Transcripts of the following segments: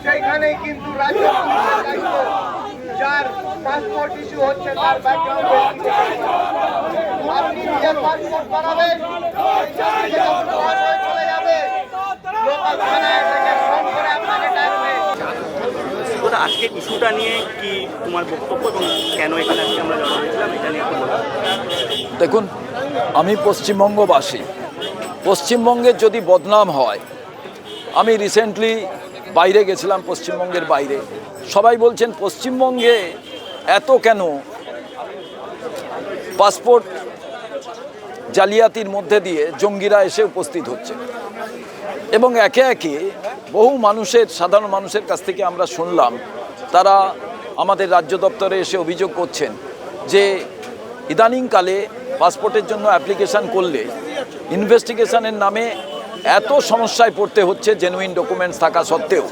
সেইখানেই কিন্তু রাজ্য যার পাসপোর্ট ইস্যু হচ্ছে তার ব্যাকগ্রাউন্ড আপনি নিজের পাসপোর্ট বানাবেন চলে যাবে লোকাল থানায় থেকে ফোন করে আপনাকে ডাকবে। আজকের ইস্যুটা নিয়ে কি তোমার বক্তব্য এবং কেন এখানে আজকে আমরা জড়ো হয়েছিলাম এটা নিয়ে? দেখুন, আমি পশ্চিমবঙ্গবাসী। পশ্চিমবঙ্গের যদি বদনাম হয়, আমি রিসেন্টলি বাইরে গেছিলাম, পশ্চিমবঙ্গের বাইরে। সবাই বলছেন পশ্চিমবঙ্গে এত কেন পাসপোর্ট জালিয়াতির মধ্যে দিয়ে জঙ্গিরা এসে উপস্থিত হচ্ছে, এবং একে একে বহু মানুষের, সাধারণ মানুষের কাছ থেকে আমরা শুনলাম, তারা আমাদের রাজ্য দপ্তরে এসে অভিযোগ করছেন যে ইদানিংকালে পাসপোর্টের জন্য অ্যাপ্লিকেশান করলে ইনভেস্টিগেশনের নামে এত সমস্যায় পড়তে হচ্ছে জেনুইন ডকুমেন্টস থাকা সত্ত্বেও,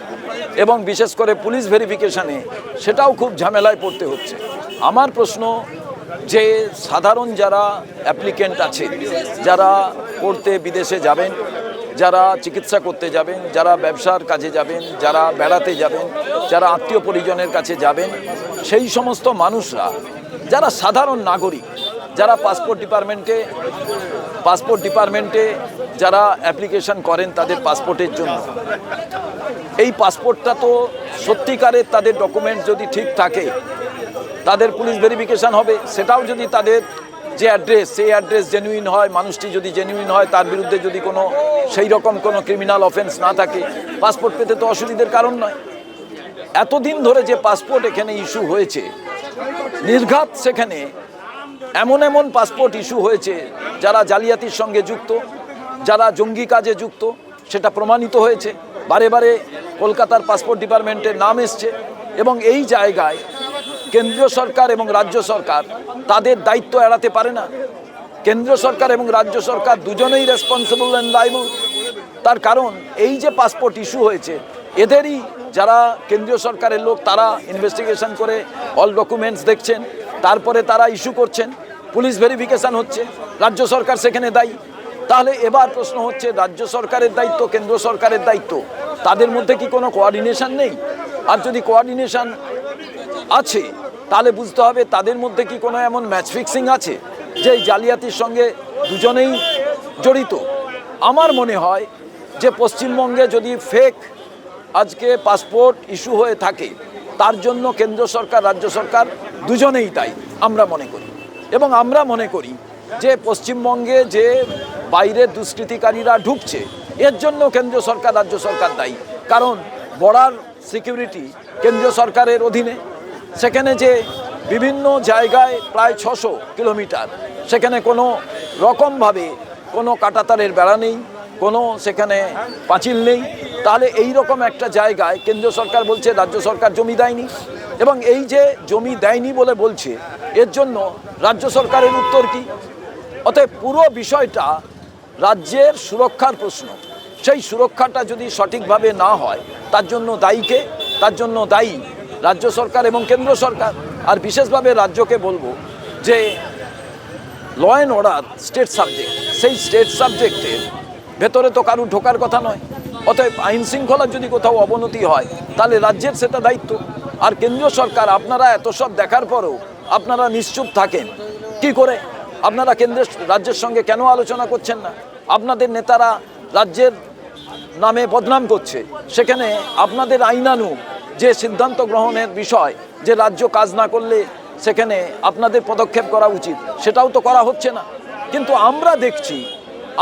এবং বিশেষ করে পুলিশ ভেরিফিকেশানে সেটাও খুব ঝামেলায় পড়তে হচ্ছে। আমার প্রশ্ন যে সাধারণ যারা অ্যাপ্লিকেন্ট আছে, যারা পড়তে বিদেশে যাবেন, যারা চিকিৎসা করতে যাবেন, যারা ব্যবসার কাজে যাবেন, যারা বেড়াতে যাবেন, যারা আত্মীয় পরিজনের কাছে যাবেন, সেই সমস্ত মানুষরা যারা সাধারণ নাগরিক, যারা পাসপোর্ট ডিপার্টমেন্টে যারা অ্যাপ্লিকেশন করেন তাদের পাসপোর্টের জন্য, এই পাসপোর্টটা তো সত্যিকারের তাদের ডকুমেন্ট যদি ঠিক থাকে তাদের পুলিশ ভেরিফিকেশান হবে। সেটাও যদি তাদের যে অ্যাড্রেস, সেই অ্যাড্রেস জেনুইন হয়, মানুষটি যদি জেনুইন হয়, তার বিরুদ্ধে যদি কোনো সেই রকম কোনো ক্রিমিনাল অফেন্স না থাকে, পাসপোর্ট পেতে তো অসুবিধার কারণ নয়। এতদিন ধরে যে পাসপোর্ট এখানে ইস্যু হয়েছে, নির্ঘাত সেখানে এমন এমন পাসপোর্ট ইস্যু হয়েছে যারা জালিয়াতির সঙ্গে যুক্ত, যারা জঙ্গি কাজে যুক্ত, সেটা প্রমাণিত হয়েছে। বারে বারে কলকাতার পাসপোর্ট ডিপার্টমেন্টের নাম এসছে, এবং এই জায়গায় কেন্দ্রীয় সরকার এবং রাজ্য সরকার তাদের দায়িত্ব এড়াতে পারে না। কেন্দ্র সরকার এবং রাজ্য সরকার দুজনেই রেসপন্সিবল অ্যান্ড লায়াবল। তার কারণ এই যে পাসপোর্ট ইস্যু হয়েছে, এদেরই যারা কেন্দ্রীয় সরকারের লোক, তারা ইনভেস্টিগেশন করে অল ডকুমেন্টস দেখছেন, তারপরে তারা ইস্যু করছেন, পুলিশ ভেরিফিকেশান হচ্ছে, রাজ্য সরকার সেখানে দায়ী। তাহলে এবার প্রশ্ন হচ্ছে, রাজ্য সরকারের দায়িত্ব, কেন্দ্র সরকারের দায়িত্ব, তাদের মধ্যে কি কোনো কোঅর্ডিনেশন নেই? আর যদি কোঅর্ডিনেশন আছে তাহলে বুঝতে হবে তাদের মধ্যে কি কোনো এমন ম্যাচ ফিক্সিং আছে যে এই জালিয়াতির সঙ্গে দুজনেই জড়িত। আমার মনে হয় যে পশ্চিমবঙ্গে যদি ফেক আজকে পাসপোর্ট ইস্যু হয়ে থাকে, তার জন্য কেন্দ্র সরকার, রাজ্য সরকার দুজনেই দায়ী আমরা মনে করি। এবং আমরা মনে করি যে পশ্চিমবঙ্গে যে বাইরের দুষ্কৃতিকারীরা ঢুকছে, এর জন্য কেন্দ্র সরকার, রাজ্য সরকার দায়ী। কারণ বর্ডার সিকিউরিটি কেন্দ্রীয় সরকারের অধীনে, সেখানে যে বিভিন্ন জায়গায় প্রায় 600 কিলোমিটার, সেখানে কোনো রকমভাবে কোনো কাঁটাতারের বেড়া নেই, কোনো সেখানে পাঁচিল নেই। তাহলে এই রকম একটা জায়গায় কেন্দ্র সরকার বলছে রাজ্য সরকার জমি দেয়নি, এবং এই যে জমি দেয়নি বলে বলছে, এর জন্য রাজ্য সরকারের উত্তর কি? অতএব পুরো বিষয়টা রাজ্যের সুরক্ষার প্রশ্ন। সেই সুরক্ষাটা যদি সঠিকভাবে না হয়, তার জন্য দায়ীকে? তার জন্য দায়ী রাজ্য সরকার এবং কেন্দ্র সরকার। আর বিশেষভাবে রাজ্যকে বলবো যে law and order state subject, সেই স্টেট সাবজেক্টের ভেতরে তো কারু ঢোকার কথা নয়। অতএব আইন শৃঙ্খলার যদি কোথাও অবনতি হয়, তাহলে রাজ্যের সেটা দায়িত্ব। আর কেন্দ্রীয় সরকার, আপনারা এত সব দেখার পরেও আপনারা নিশ্চুপ থাকেন কি করে? আপনারা কেন্দ্রের, রাজ্যের সঙ্গে কেন আলোচনা করছেন না? আপনাদের নেতারা রাজ্যের নামে বদনাম করছে, সেখানে আপনাদের আইনানু যে সিদ্ধান্ত গ্রহণের বিষয়, যে রাজ্য কাজ না করলে সেখানে আপনাদের পদক্ষেপ করা উচিত, সেটাও তো করা হচ্ছে না। কিন্তু আমরা দেখছি,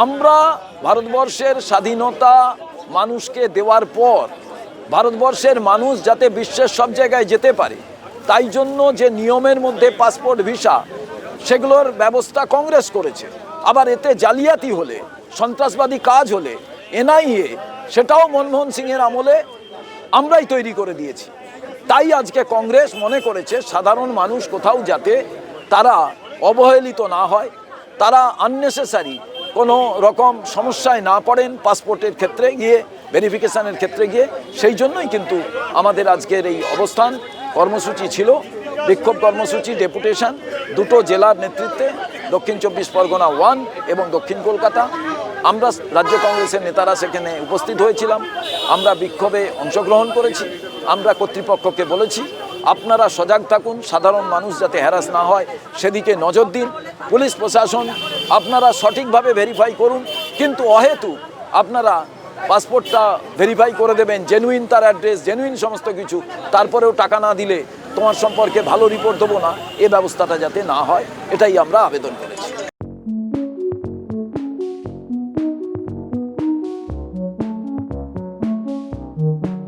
আমরা ভারতবর্ষের স্বাধীনতা মানুষকে দেওয়ার পর ভারতবর্ষের মানুষ যাতে বিশ্বের সব জায়গায় যেতে পারে, তাই জন্য যে নিয়মের মধ্যে পাসপোর্ট ভিসা, সেগুলোর ব্যবস্থা কংগ্রেস করেছে। আবার এতে জালিয়াতি হলে, সন্ত্রাসবাদী কাজ হলে, এনআইএ, সেটাও মনমোহন সিংয়ের আমলে আমরাই তৈরি করে দিয়েছি। তাই আজকে কংগ্রেস মনে করেছে সাধারণ মানুষ কোথাও যাতে তারা অবহেলিত না হয়, তারা আননেসেসারি কোনো রকম সমস্যায় না পড়েন পাসপোর্টের ক্ষেত্রে গিয়ে ভেরিফিকেশনের ক্ষেত্রে গিয়ে। সেই জন্যই কিন্তু আমাদের আজকের এই অবস্থান কর্মসূচি ছিল, বিক্ষোভ কর্মসূচি, ডেপুটেশন দুটো জেলার নেতৃত্বে, দক্ষিণ 24 পরগনা 1 এবং দক্ষিণ কলকাতা। আমরা রাজ্য কংগ্রেসের নেতারা সেখানে উপস্থিত হয়েছিলাম, আমরা বিক্ষোভে অংশগ্রহণ করেছি। আমরা কর্তৃপক্ষকে বলেছি আপনারা সজাগ থাকুন, সাধারণ মানুষ যাতে হ্যারাস না হয় সেদিকে নজর দিন। পুলিশ প্রশাসন আপনারা সঠিকভাবে ভেরিফাই করুন, কিন্তু অহেতু আপনারা পাসপোর্টটা ভেরিফাই করে দেবেন, জেনুইন তার অ্যাড্রেস, জেনুইন সমস্ত কিছু, তারপরেও টাকা না দিলে তোমার সম্পর্কে ভালো রিপোর্ট দেবো না, এ ব্যবস্থাটা যাতে না হয় এটাই আমরা আবেদন করি।